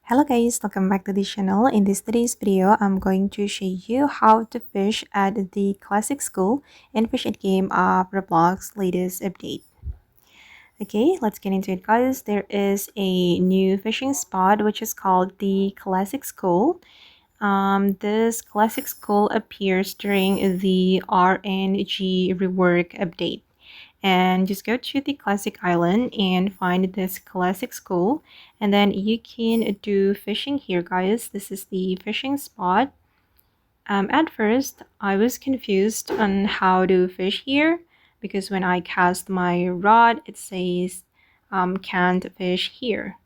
Hello guys, welcome back to the channel. In today's video, I'm going to show you how to fish at the classic school and fish it game of Roblox latest update. Okay, let's get into it guys. There is a new fishing spot which is called the classic school. This classic school appears during the RNG rework update, and just go to the classic island and find this classic school, and then you can do fishing here guys. This is the fishing spot. At first I was confused on how to fish here because when I cast my rod it says can't fish here.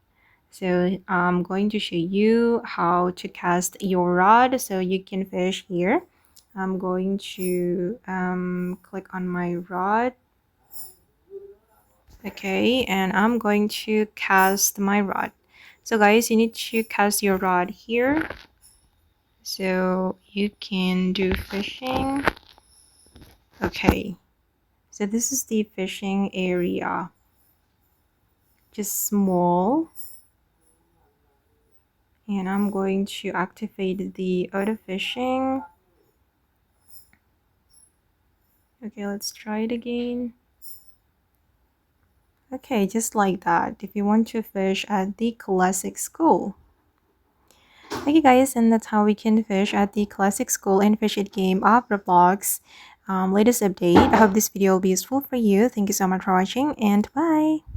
So I'm going to show you how to cast your rod so you can fish here. I'm going to click on my rod. Okay, and I'm going to cast my rod. So guys, you need to cast your rod here so you can do fishing. Okay, so this is the fishing area, just small, and I'm going to activate the auto fishing. Okay, let's try it again. Okay, just like that if you want to fish at the classic school. Okay guys, and that's how we can fish at the classic school and fish it game of Roblox latest update. I hope this video will be useful for you. Thank you so much for watching and bye.